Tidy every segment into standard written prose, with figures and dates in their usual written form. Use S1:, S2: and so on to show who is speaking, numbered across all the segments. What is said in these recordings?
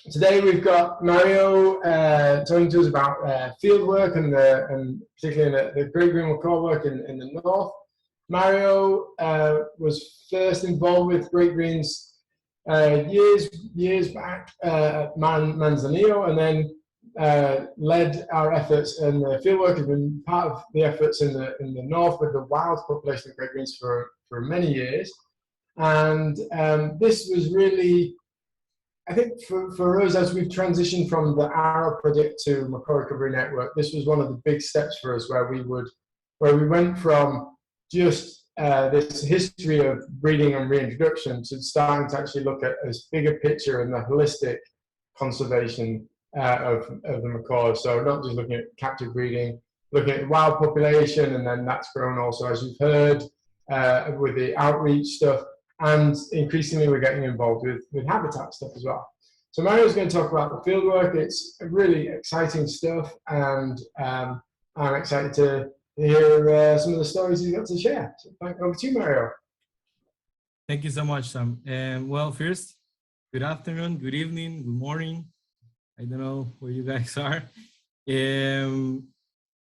S1: Today we've got Mario talking to us about field work and particularly the great green macaw work in the north. Mario was first involved with great greens years back at Manzanillo, and then led our efforts, and the fieldwork has been part of the efforts in the north with the wild population of great greens for many years. And this was really, I think, for us, as we've transitioned from the Arrow project to Macaw Recovery Network, this was one of the big steps for us where we went from just this history of breeding and reintroduction to starting to actually look at this bigger picture and the holistic conservation of the macaws. So not just looking at captive breeding, looking at the wild population, and then that's grown also, as you've heard, with the outreach stuff. And increasingly, we're getting involved with habitat stuff as well. So Mario's going to talk about the fieldwork. It's really exciting stuff, and I'm excited to hear some of the stories he's got to share. So over to you, Mario.
S2: Thank you so much, Sam. Well, first, good afternoon, good evening, good morning. I don't know where you guys are.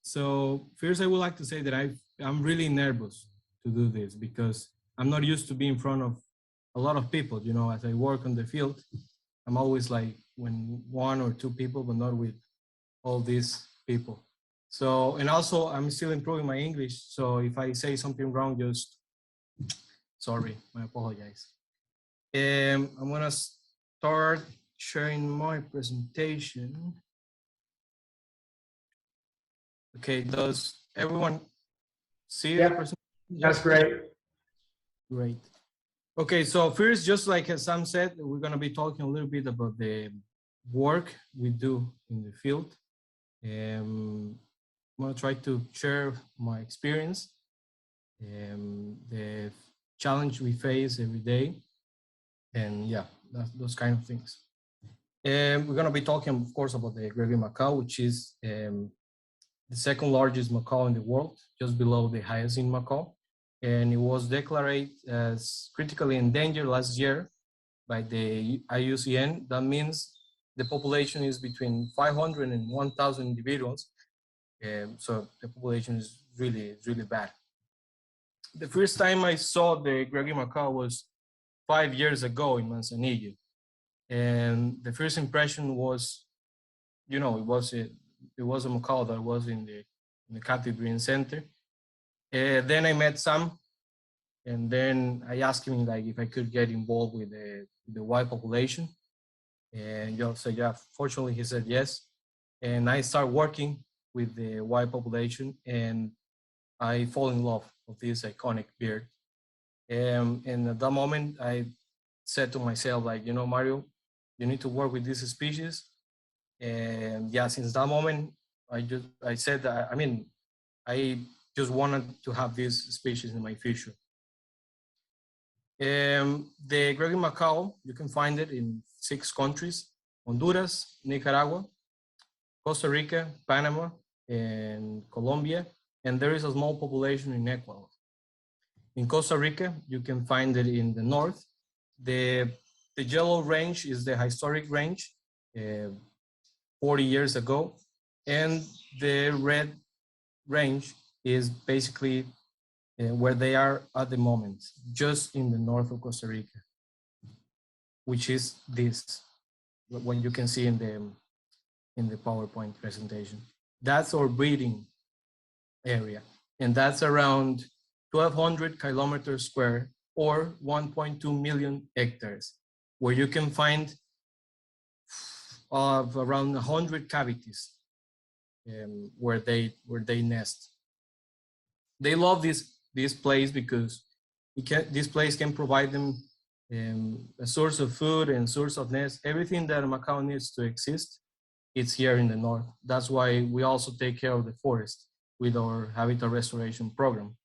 S2: So first, I would like to say that I'm really nervous to do this because I'm not used to being in front of a lot of people. You know, as I work on the field, I'm always like when one or two people, but not with all these people. So, and also I'm still improving my English. So if I say something wrong, just sorry, I apologize. I'm gonna start sharing my presentation. Okay, does everyone see the presentation?
S1: That's great.
S2: Great. Okay, so first, just like Sam said, we're gonna be talking a little bit about the work we do in the field. I'm gonna try to share my experience, the challenge we face every day, and yeah, those kind of things. We're gonna be talking, of course, about the gray macaw, which is the second largest macaw in the world, just below the hyacinth macaw. And it was declared as critically endangered last year by the IUCN. That means the population is between 500 and 1,000 individuals. So the population is really, really bad. The first time I saw the gray macaw was 5 years ago in Manzanillo. And the first impression was, you know, it was a macaw that was in the captive breeding center. Then I met Sam, and then I asked him like if I could get involved with the wild population, and you know, so yeah, fortunately he said yes, and I started working with the wild population, and I fall in love with this iconic bird. And at that moment, I said to myself like, you know, Mario, you need to work with this species, and yeah, since that moment, I said that I just wanted to have this species in my future. The gray macaw, you can find it in 6 countries: Honduras, Nicaragua, Costa Rica, Panama, and Colombia. And there is a small population in Ecuador. In Costa Rica, you can find it in the north. The yellow range is the historic range, 40 years ago. And the red range is basically where they are at the moment, just in the north of Costa Rica, which is this, what you can see in the PowerPoint presentation. That's our breeding area, and that's around 1,200 kilometers square, or 1.2 million hectares, where you can find of around 100 cavities where they nest. They love this place because this place can provide them a source of food and source of nest. Everything that a macaw needs to exist, it's here in the north. That's why we also take care of the forest with our habitat restoration program.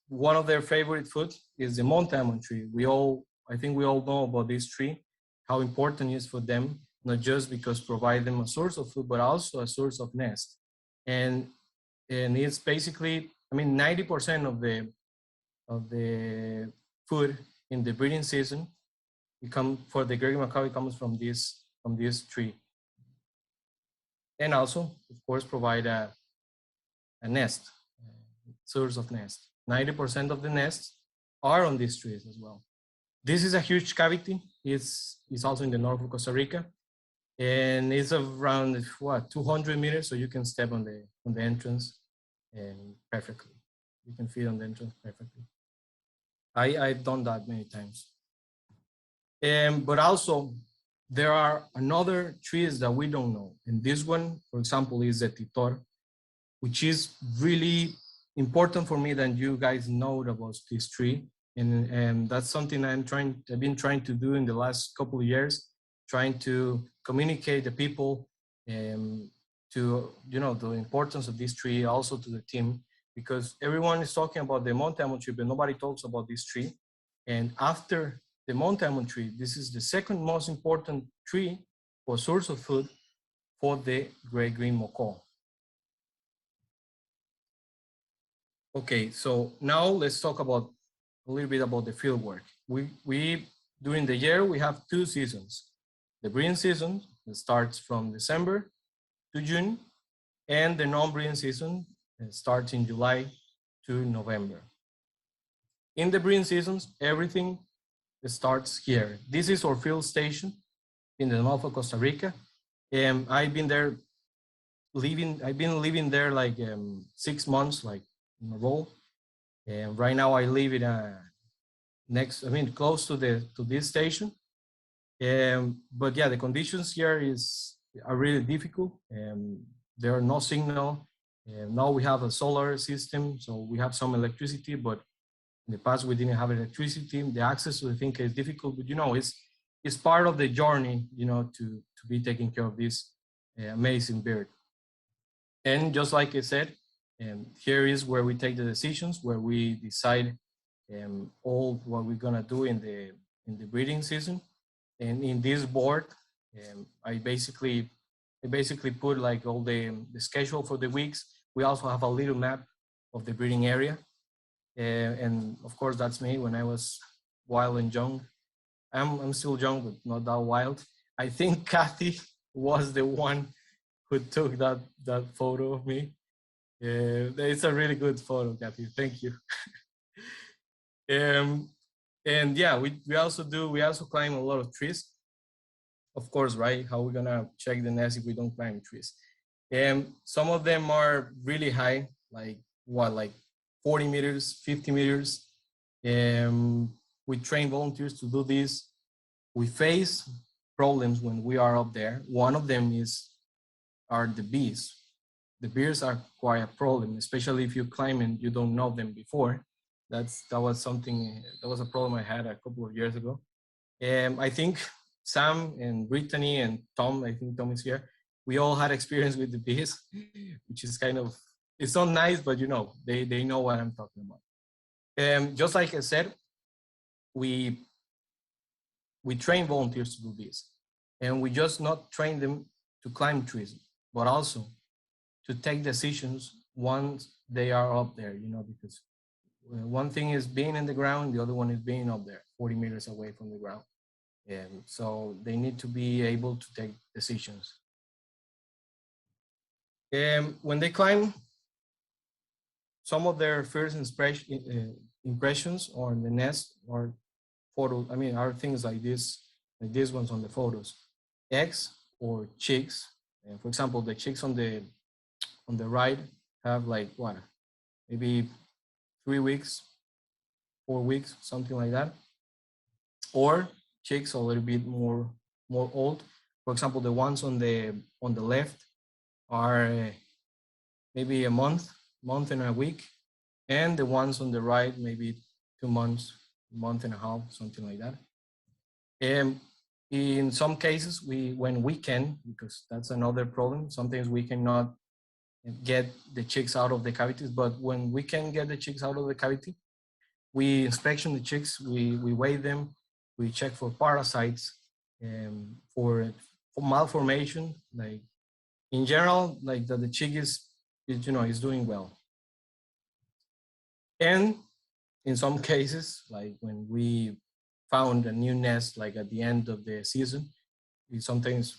S2: One of their favorite food is the mountain tree. I think we all know about this tree, how important it is for them, not just because provide them a source of food, but also a source of nest. And it's basically, 90% of the food in the breeding season For the Gregory macaw, it comes from this tree. And also, of course, provide a nest, source of nest. 90% of the nests are on these trees as well. This is a huge cavity. It's also in the north of Costa Rica, and it's around 200 meters, so you can step on the entrance and perfectly. You can fit on the entrance perfectly. I've done that many times. But also, there are another trees that we don't know. And this one, for example, is the titor, which is really important for me that you guys know about this tree. And that's something I've been trying to do in the last couple of years, trying to communicate the people to, the importance of this tree, also to the team, because everyone is talking about the mountain almond tree, but nobody talks about this tree. And after the mountain almond tree, this is the second most important tree for source of food for the gray green macaw. Okay, so now let's talk about a little bit about the field work. We during the year we have two seasons: the breeding season that starts from December to June, and the non-breeding season starts in July to November. In the breeding seasons, everything starts here. This is our field station in the north of Costa Rica, and I've been living there like 6 months, like in a row. And right now I live in close to this station. But yeah, the conditions here are really difficult. There are no signal. Now we have a solar system, so we have some electricity, but in the past we didn't have electricity. The access to the thing is difficult, but it's part of the journey, to be taking care of this amazing bird. And just like I said, here is where we take the decisions, where we decide all what we're gonna do in the breeding season. And in this board, I basically put like all the schedule for the weeks. We also have a little map of the breeding area, and of course that's me when I was wild and young. I'm still young, but not that wild. I think Kathy was the one who took that photo of me. It's a really good photo, Kathy. Thank you. And yeah, we also climb a lot of trees. Of course, right? How are we gonna check the nest if we don't climb trees? Some of them are really high, like 40 meters, 50 meters. We train volunteers to do this. We face problems when we are up there. One of them are the bees. The bees are quite a problem, especially if you climb and you don't know them before. That was a problem I had a couple of years ago. I think Sam and Brittany and Tom, I think Tom is here, we all had experience with the bees, which is it's not nice, but they know what I'm talking about. Just like I said, we train volunteers to do this, and we just not train them to climb trees, but also to take decisions once they are up there, because one thing is being in the ground, the other one is being up there 40 meters away from the ground. And so they need to be able to take decisions. When they climb, some of their first impressions on the nest are are things like these ones on the photos. Eggs or chicks. For example, the chicks on the right have maybe 3 weeks, 4 weeks, something like that. Or chicks a little bit more old. For example, the ones on the left are maybe a month and a week, and the ones on the right maybe 2 months, month and a half, something like that. And in some cases, when we can, because that's another problem, sometimes we cannot get the chicks out of the cavities, but when we can get the chicks out of the cavity, we inspection the chicks, we weigh them, we check for parasites, for malformation, like in general, like that the chick is doing well. And in some cases, like when we found a new nest like at the end of the season. Sometimes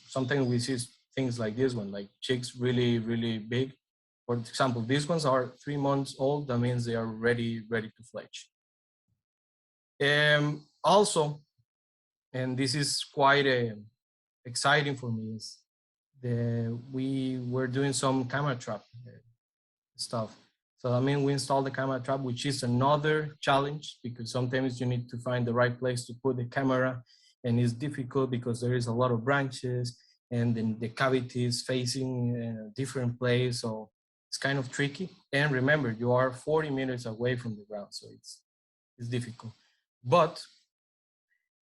S2: we see things like this one, like chicks really big. For example, these ones are 3 months old. That means they are ready to fledge. Also, and this is quite exciting for me, is we were doing some camera trap stuff. So I mean, we installed the camera trap, which is another challenge because sometimes you need to find the right place to put the camera, and it's difficult because there is a lot of branches, and then the cavity is facing a different place, so it's kind of tricky. And remember, you are 40 meters away from the ground, so it's difficult. But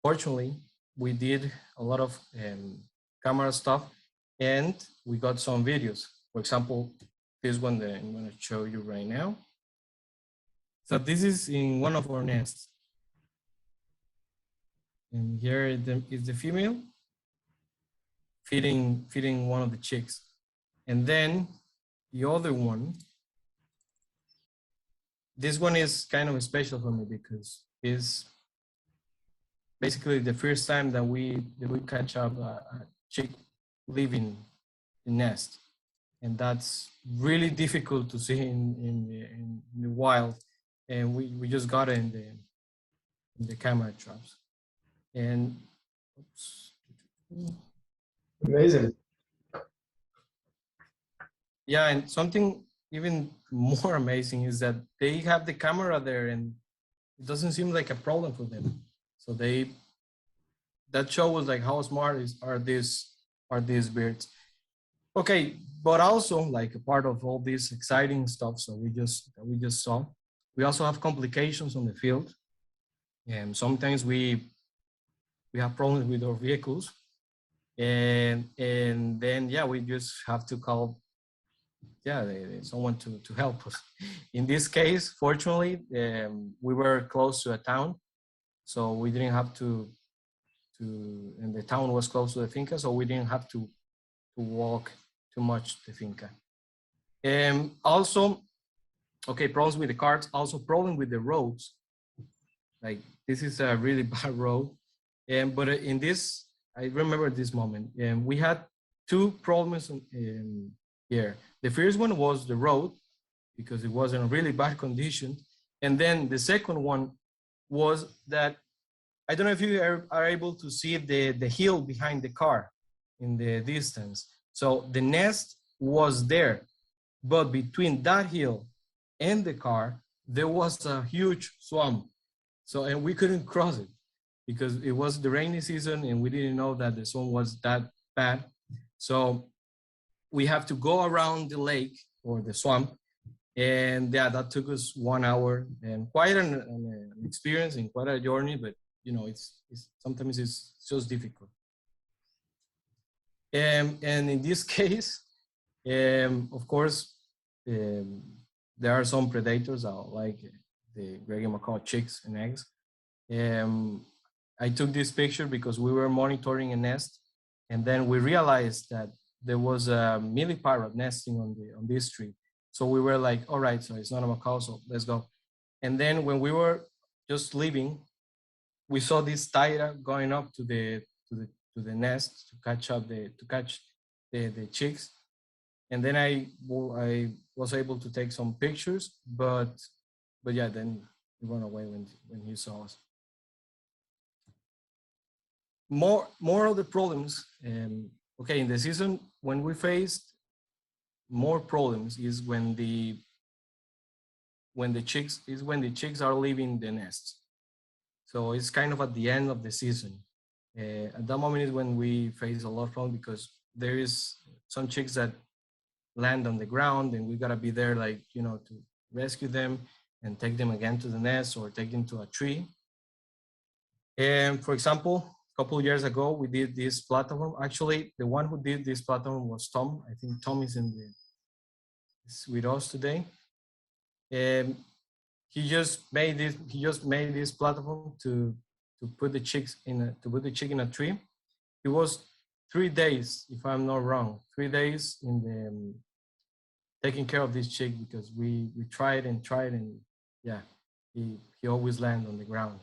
S2: fortunately, we did a lot of camera stuff, and we got some videos. For example, this one that I'm going to show you right now. So this is in one of our nests. And here is the female feeding one of the chicks. And then the other one, this one is kind of special for me because it's basically the first time that we catch up a chick leaving the nest. And that's really difficult to see in the wild. And we just got it in the camera traps. And oops.
S1: Amazing.
S2: Yeah, and something even more amazing is that they have the camera there and it doesn't seem like a problem for them. So that shows like how smart are these birds. Okay, but also like a part of all this exciting stuff, so we just saw, we also have complications on the field, and sometimes we have problems with our vehicles, and then yeah, we just have to call someone to help us. In this case, fortunately, we were close to a town, so we didn't have to, and the town was close to the finca, so we didn't have to walk too much to finca. Also, okay, problems with the carts, also problem with the roads. Like this is a really bad road. But in this, I remember this moment. We had two problems here. The first one was the road because it was in a really bad condition. And then the second one was that, I don't know if you are able to see the hill behind the car in the distance. So the nest was there, but between that hill and the car, there was a huge swamp. So, and we couldn't cross it because it was the rainy season and we didn't know that the swamp was that bad. So we have to go around the lake or the swamp. And yeah, that took us 1 hour, and quite an experience and quite a journey, but you know, it's sometimes it's just difficult. And in this case, of course, there are some predators like the gray macaw chicks and eggs. I took this picture because we were monitoring a nest, and then we realized that there was a mealy parrot nesting on this tree. So we were like, all right, so it's not a macaw, so let's go. And then when we were just leaving, we saw this tiger going up to the nest to catch the chicks. And then I was able to take some pictures, but yeah, then he ran away when he saw us. More of the problems. Okay, in the season when we faced more problems is when the chicks are leaving the nest. So it's kind of at the end of the season. At that moment is when we face a lot of problems because there is some chicks that land on the ground and we gotta be there, like, you know, to rescue them and take them again to the nest or take them to a tree. And for example, a couple of years ago, we did this platform. Actually, the one who did this platform was Tom. I think Tom is is with us today. He just made this platform to put the chicks in a tree. It was 3 days, if I'm not wrong, 3 days in the taking care of this chick because we tried and yeah, he always landed on the ground.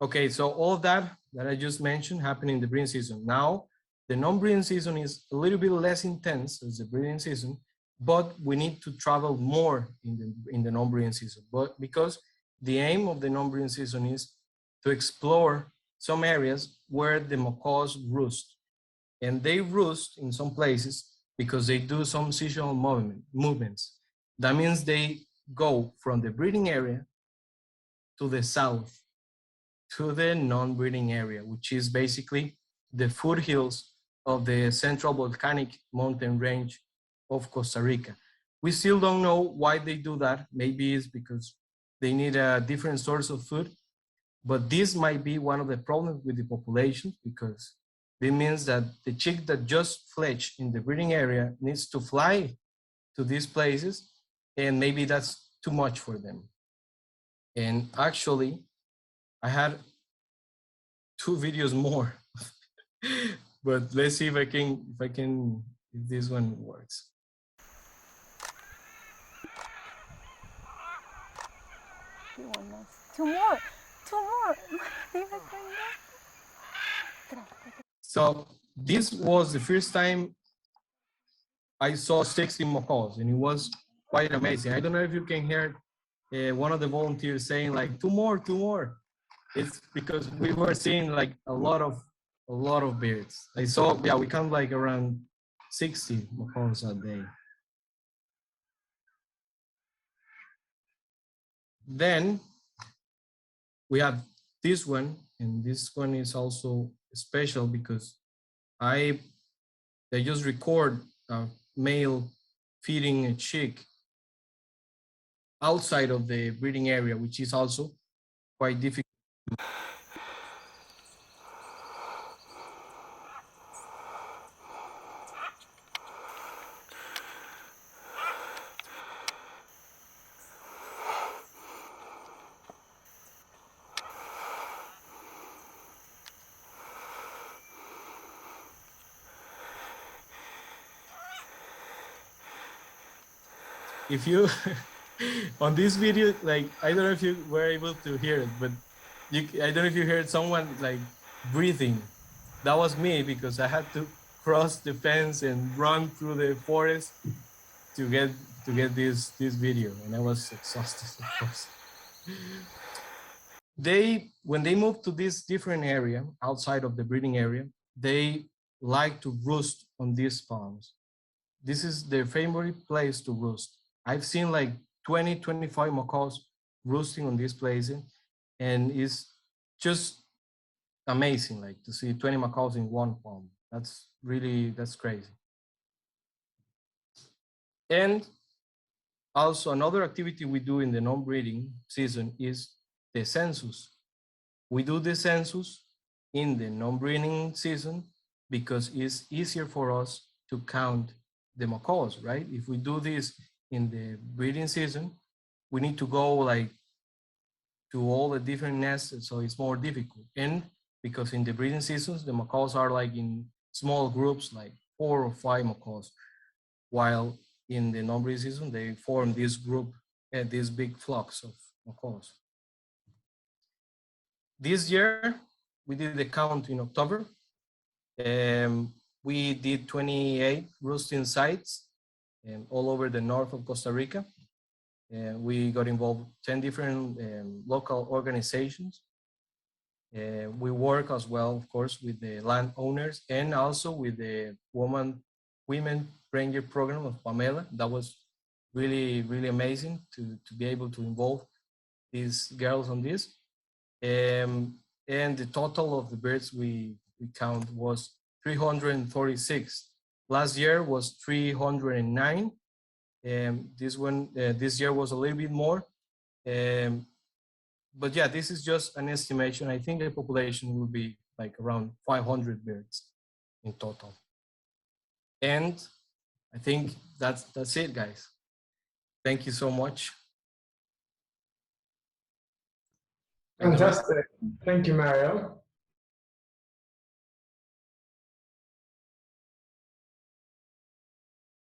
S2: Okay, so all of that I just mentioned happened in the breeding season. Now, the non-breeding season is a little bit less intense as the breeding season, but we need to travel more in the non-breeding season. But because the aim of the non-breeding season is to explore some areas where the macaws roost. And they roost in some places because they do some seasonal movements. That means they go from the breeding area to the south, to the non-breeding area, which is basically the foothills of the central volcanic mountain range of Costa Rica. We still don't know why they do that. Maybe it's because they need a different source of food, but this might be one of the problems with the population because it means that the chick that just fledged in the breeding area needs to fly to these places, and maybe that's too much for them. And actually, I had 2 videos more, but let's see if this one works.
S3: Two more.
S2: So this was the first time I saw 60 macaws, and it was quite amazing. I don't know if you can hear one of the volunteers saying like, two more. It's because we were seeing like a lot of birds. I saw, yeah, we count like around 60 macaws a day. Then we have this one, and this one is also special because they just record a male feeding a chick outside of the breeding area, which is also quite difficult. If you on this video, like, I don't know if you were able to hear it, but I don't know if you heard someone like breathing. That was me because I had to cross the fence and run through the forest to get this video, and I was exhausted, of course. When they move to this different area outside of the breeding area, they like to roost on these palms. This is their favorite place to roost. I've seen like 20, 25 macaws roosting on this place, and it's just amazing, like to see 20 macaws in one palm. That's crazy. And also another activity we do in the non-breeding season is the census. We do the census in the non-breeding season because it's easier for us to count the macaws, right? If we do this in the breeding season, we need to go like to all the different nests, so it's more difficult. And because in the breeding seasons, the macaws are like in small groups, like 4 or 5 macaws, while in the non-breeding season, they form this group and these big flocks of macaws. This year, we did the count in October. We did 28 roosting sites all over the north of Costa Rica. We got involved 10 different local organizations. We work as well, of course, with the landowners and also with the Women Ranger program of Pamela. That was really, really amazing to be able to involve these girls on this. And the total of the birds we count was 346. Last year was 309. This year was a little bit more. But yeah, this is just an estimation. I think the population will be like around 500 birds in total. And I think that's it, guys. Thank you so much.
S1: Fantastic. Thank you, Mario.